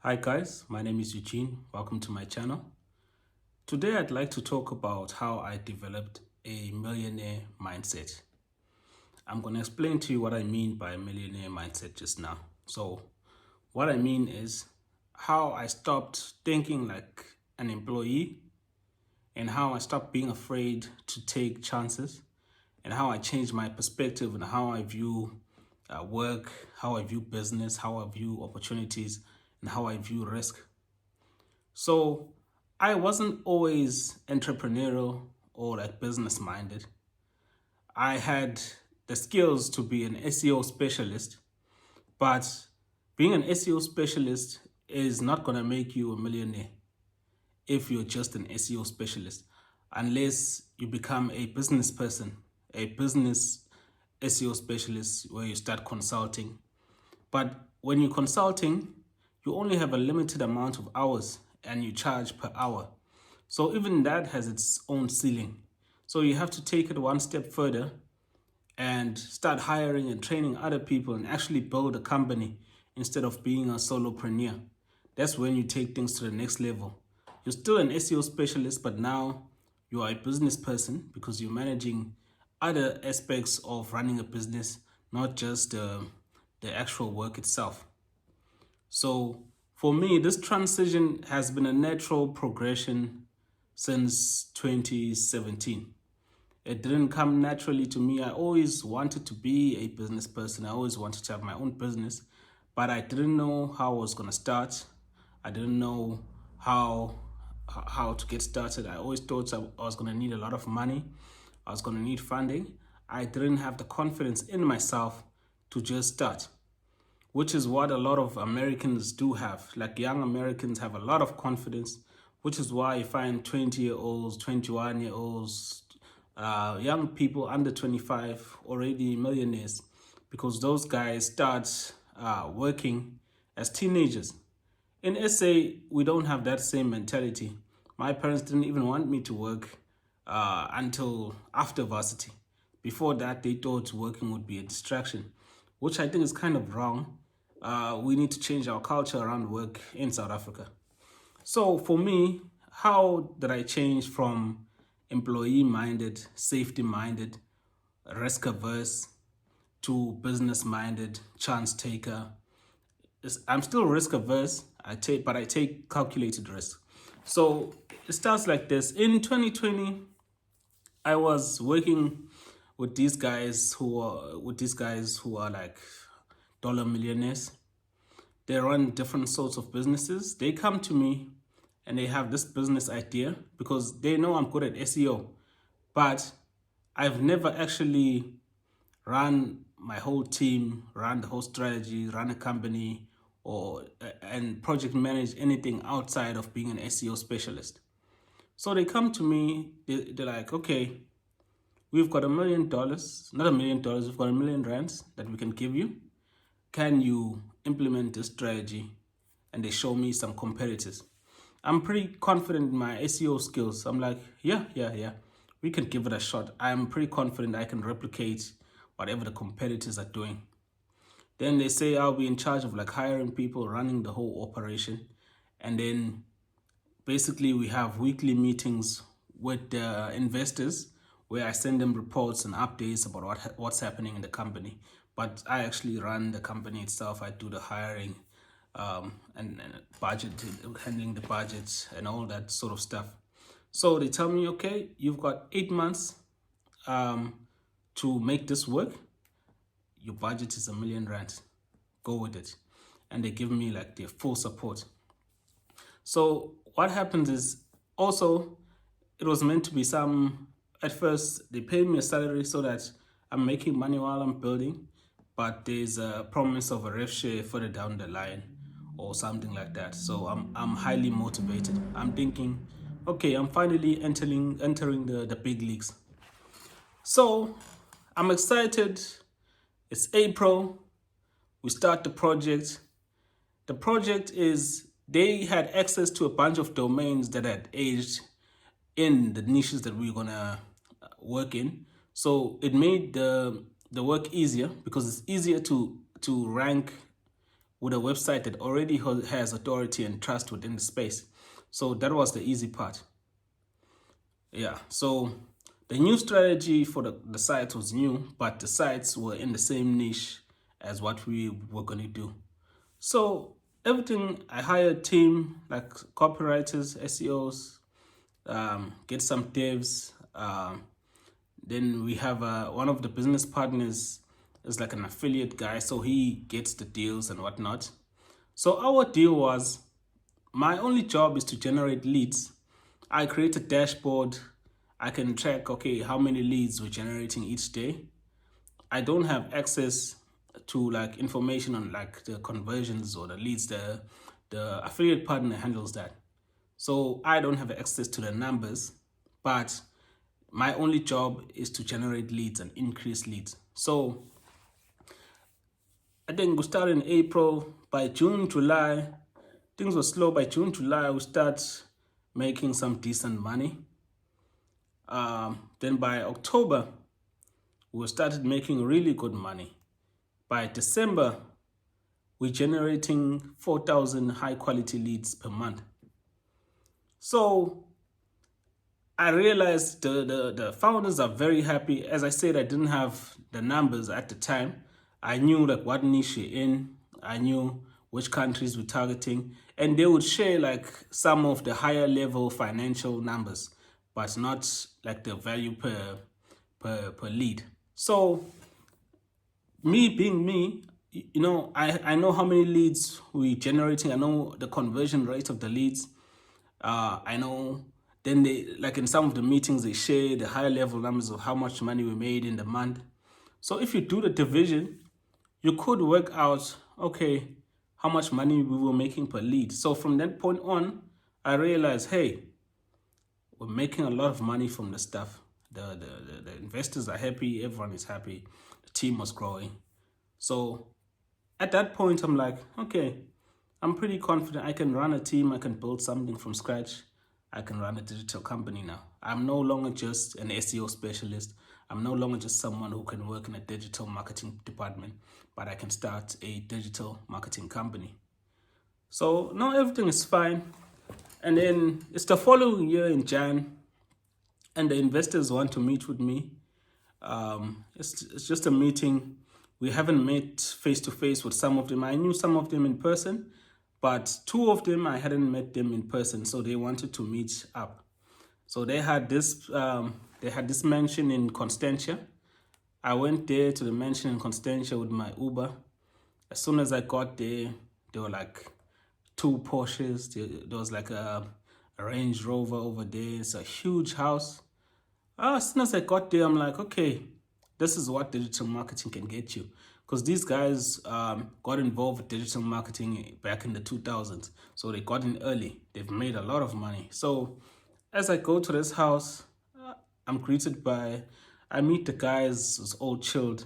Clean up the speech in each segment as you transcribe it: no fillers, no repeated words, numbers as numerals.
Hi guys, my name is Eugene. Welcome to my channel. Today I'd like to talk about how I developed a millionaire mindset. I'm going to explain to you what I mean by millionaire mindset just now. So what I mean is how I stopped thinking like an employee and how I stopped being afraid to take chances and how I changed my perspective and how I view work, how I view business, how I view opportunities, and how I view risk. So I wasn't always entrepreneurial or like business minded. I had the skills to be an SEO specialist, but being an SEO specialist is not going to make you a millionaire if you're just an SEO specialist, unless you become a business person, a business SEO specialist where you start consulting. But when you're consulting, you only have a limited amount of hours and you charge per hour. So even that has its own ceiling. So you have to take it one step further and start hiring and training other people and actually build a company instead of being a solopreneur. That's when you take things to the next level. You're still an SEO specialist, but now you are a business person because you're managing other aspects of running a business, not just the actual work itself. So for me, this transition has been a natural progression since 2017. It didn't come naturally to me. I always wanted to be a business person. I always wanted to have my own business, but I didn't know how I was going to start. I didn't know how how to get started. I always thought I was going to need a lot of money. I was going to need funding. I didn't have the confidence in myself to just start, which is what a lot of Americans do have. Like young Americans have a lot of confidence, which is why you find 20-year-olds, 21-year-olds, young people under 25 already millionaires, because those guys start working as teenagers. In SA, we don't have that same mentality. My parents didn't even want me to work until after varsity. Before that, they thought working would be a distraction, which I think is kind of wrong. We need to change our culture around work in South Africa. So for me, how did I change from employee-minded, safety-minded, risk-averse to business-minded, chance-taker? I'm still risk-averse, but I take calculated risk. So it starts like this. In 2020, I was working with these guys who are like dollar millionaires. They run different sorts of businesses. They come to me and they have this business idea because they know I'm good at SEO, but I've never actually run my whole team, run the whole strategy, run a company, or and project manage anything outside of being an SEO specialist. So they come to me, they're like, okay, we've got $1 million, not $1 million, we've got R1 million that we can give you. Can you implement this strategy? And they show me some competitors. I'm pretty confident in my SEO skills. I'm like, yeah, we can give it a shot. I'm pretty confident I can replicate whatever the competitors are doing. Then they say I'll be in charge of like hiring people, running the whole operation. And then basically we have weekly meetings with the investors where I send them reports and updates about what's happening in the company. But I actually run the company itself. I do the hiring and budget, handling the budgets and all that sort of stuff. So they tell me, okay, you've got 8 months to make this work. Your budget is R1 million. Go with it. And they give me like their full support. So what happens is also, it was meant to be at first they paid me a salary so that I'm making money while I'm building, but there's a promise of a rev share further down the line or something like that. So I'm highly motivated. I'm thinking, okay, I'm finally entering the big leagues. So I'm excited. It's April. We start the project. The project is, they had access to a bunch of domains that had aged in the niches that we were gonna work in. So it made the work easier because it's easier to rank with a website that already has authority and trust within the space. So that was the easy part. Yeah, so the new strategy for the site was new, but the sites were in the same niche as what we were going to do. So everything, I hired a team like copywriters, SEOs, get some devs. Then we have one of the business partners is like an affiliate guy, so he gets the deals and whatnot. So our deal was, my only job is to generate leads. I create a dashboard. I can track, okay, how many leads we're generating each day. I don't have access to like information on like the conversions or the leads. The affiliate partner handles that. So I don't have access to the numbers, but my only job is to generate leads and increase leads. So I think we started in April. By June, July, things were slow. By June, July, we start making some decent money. Then by October, we started making really good money. By December, we're generating 4,000 high quality leads per month. So I realized the founders are very happy. As I said, I didn't have the numbers at the time. I knew like what niche you're in. I knew which countries we're targeting. And they would share like some of the higher level financial numbers, but not like the value per lead. So me being me, I know how many leads we're generating. I know the conversion rate of the leads. I know then they, like in some of the meetings, they share the higher level numbers of how much money we made in the month. So if you do the division, you could work out, okay, how much money we were making per lead. So from that point on, I realized, hey, we're making a lot of money from the stuff. The investors are happy, everyone is happy, the team was growing. So at that point, I'm like, okay, I'm pretty confident I can run a team, I can build something from scratch. I can run a digital company now. I'm no longer just an SEO specialist. I'm no longer just someone who can work in a digital marketing department, but I can start a digital marketing company. So now everything is fine. And then it's the following year in Jan, and the investors want to meet with me. It's just a meeting. We haven't met face to face with some of them. I knew some of them in person, but two of them, I hadn't met them in person, so they wanted to meet up. So they had this mansion in Constantia. I went there to the mansion in Constantia with my Uber. As soon as I got there, there were like two Porsches. There was like a Range Rover over there. It's a huge house. As soon as I got there, I'm like, okay, this is what digital marketing can get you. Because these guys got involved with digital marketing back in the 2000s. So they got in early. They've made a lot of money. So as I go to this house, I'm greeted by, I meet the guys, it's all chilled.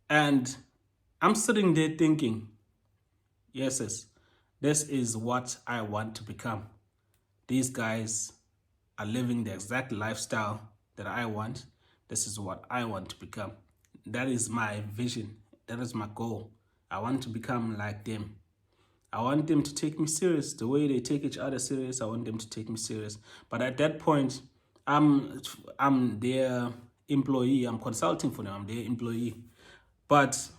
And I'm sitting there thinking, yes, this is what I want to become. These guys are living the exact lifestyle that I want. This is what I want to become. That is my vision. That is my goal. I want to become like them. I want them to take me serious. The way they take each other serious, I want them to take me serious. But at that point, I'm their employee. I'm consulting for them. I'm their employee. But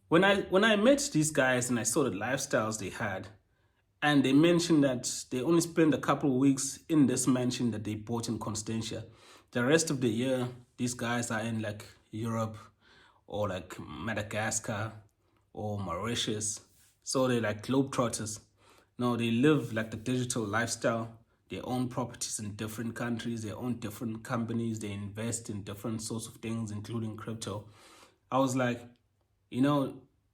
when I met these guys and I saw the lifestyles they had, and they mentioned that they only spent a couple of weeks in this mansion that they bought in Constantia. The rest of the year, these guys are in like Europe or like Madagascar or Mauritius. So they're like globetrotters. No, they live like the digital lifestyle. They own properties in different countries. They own different companies. They invest in different sorts of things, including crypto. I was like,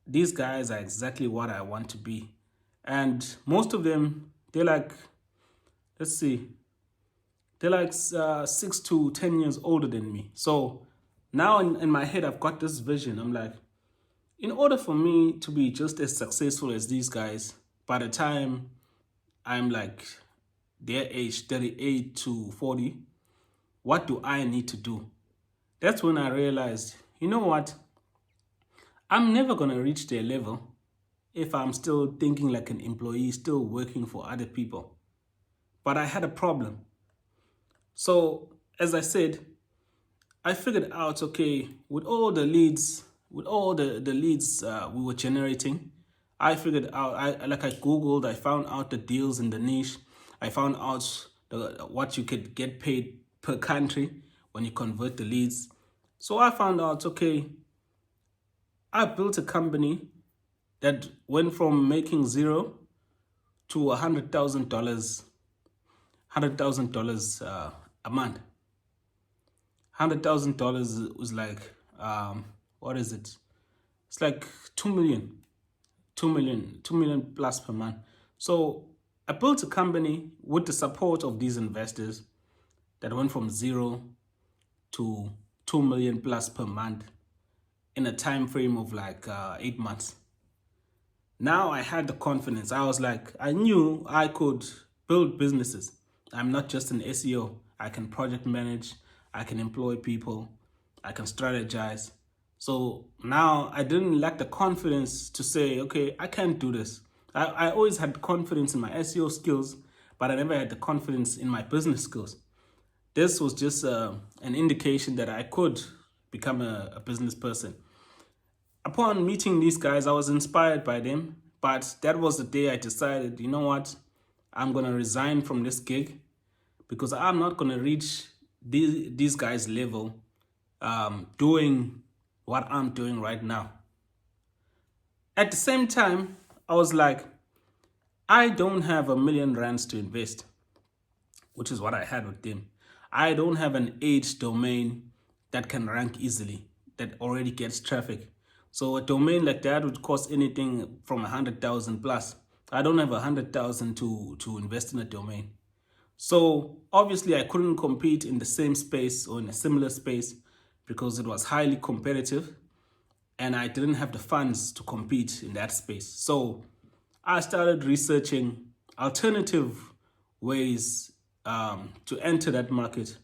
these guys are exactly what I want to be. And most of them, they're like, let's see, they're like 6 to 10 years older than me. So now in my head, I've got this vision. I'm like, in order for me to be just as successful as these guys, by the time I'm like their age, 38 to 40, what do I need to do? That's when I realized, you know what? I'm never going to reach their level. if I'm still thinking like an employee, still working for other people. But I had a problem. So as I said, I figured out, okay, with all the leads, with all the leads we were generating, I figured out, I Googled, I found out the deals in the niche. I found out what you could get paid per country when you convert the leads. So I found out, okay, I built a company that went from making zero to $100,000 a month. $100,000 was like, what is it? It's like 2 million, 2 million plus per month. So I built a company with the support of these investors that went from zero to 2 million plus per month in a time frame of like 8 months. Now I had the confidence. I was like, I knew I could build businesses. I'm not just an SEO. I can project manage. I can employ people. I can strategize. So now I didn't lack the confidence to say, okay, I can't do this. I always had confidence in my SEO skills, but I never had the confidence in my business skills. This was just an indication that I could become a business person. Upon meeting these guys, I was inspired by them, but that was the day I decided, you know what, I'm going to resign from this gig because I'm not going to reach these guys' level doing what I'm doing right now. At the same time, I was like, I don't have R1 million to invest, which is what I had with them. I don't have an age domain that can rank easily, that already gets traffic. So a domain like that would cost anything from 100,000 plus. I don't have 100,000 to invest in a domain. So obviously I couldn't compete in the same space or in a similar space because it was highly competitive and I didn't have the funds to compete in that space. So I started researching alternative ways to enter that market,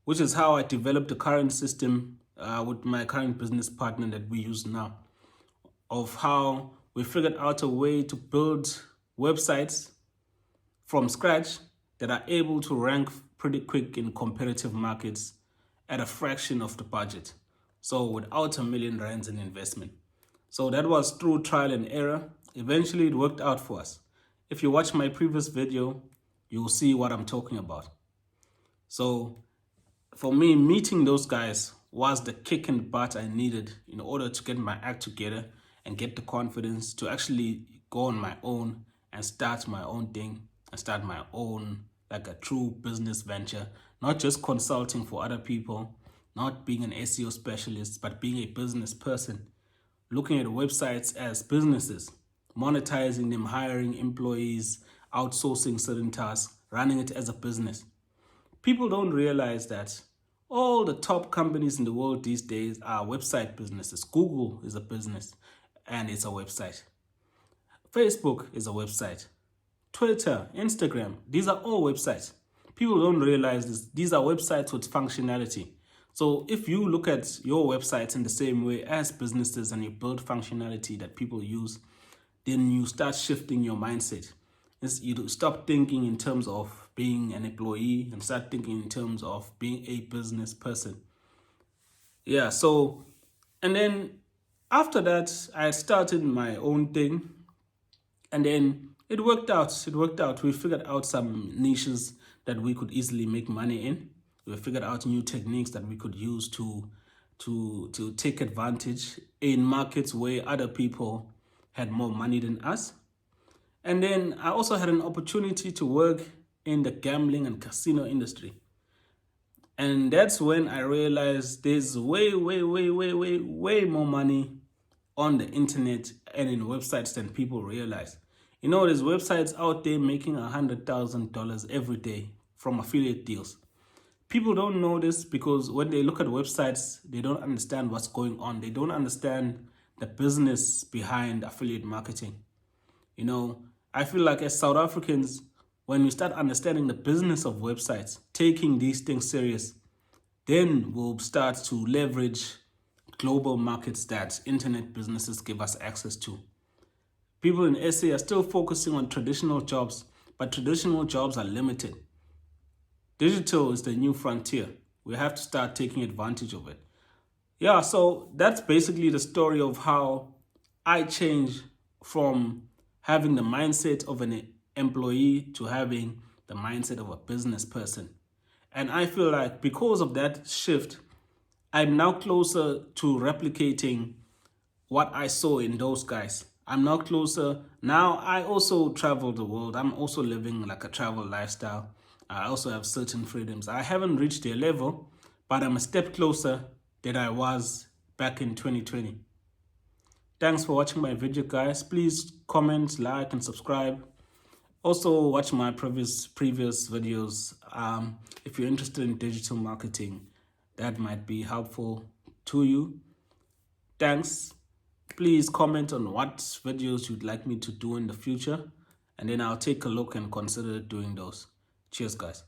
which is how I developed the current system with my current business partner that we use now, of how we figured out a way to build websites from scratch that are able to rank pretty quick in competitive markets at a fraction of the budget. So without R1 million in investment. So that was through trial and error. Eventually it worked out for us. If you watch my previous video, you'll see what I'm talking about. So for me, meeting those guys was the kick in the butt I needed in order to get my act together and get the confidence to actually go on my own and start my own thing and start my own, like a true business venture, not just consulting for other people, not being an SEO specialist, but being a business person, looking at websites as businesses, monetizing them, hiring employees, outsourcing certain tasks, running it as a business. People don't realize that all the top companies in the world these days are website businesses. Google is a business and it's a website. Facebook is a website. Twitter, Instagram, these are all websites. People don't realize this. These are websites with functionality. So if you look at your websites in the same way as businesses and you build functionality that people use, then you start shifting your mindset. You stop thinking in terms of being an employee and start thinking in terms of being a business person. Yeah, so, and then after that, I started my own thing and then it worked out. It worked out. We figured out some niches that we could easily make money in. We figured out new techniques that we could use to take advantage in markets where other people had more money than us. And then I also had an opportunity to work in the gambling and casino industry. And that's when I realized there's way more money on the internet and in websites than people realize. You know, there's websites out there making $100,000 every day from affiliate deals. People don't know this because when they look at websites, they don't understand what's going on. They don't understand the business behind affiliate marketing. You know, I feel like as South Africans, when we start understanding the business of websites, taking these things serious, then we'll start to leverage global markets that internet businesses give us access to. People in SA are still focusing on traditional jobs, but traditional jobs are limited. Digital is the new frontier. We have to start taking advantage of it. Yeah, so that's basically the story of how I changed from having the mindset of an employee to having the mindset of a business person. And I feel like because of that shift, I'm now closer to replicating what I saw in those guys. I'm now closer. Now I also travel the world. I'm also living like a travel lifestyle. I also have certain freedoms. I haven't reached their level, but I'm a step closer than I was back in 2020. Thanks for watching my video, guys. Please comment, like, and subscribe. Also, watch my previous videos. If you're interested in digital marketing, that might be helpful to you. Thanks. Please comment on what videos you'd like me to do in the future, and then I'll take a look and consider doing those. Cheers, guys.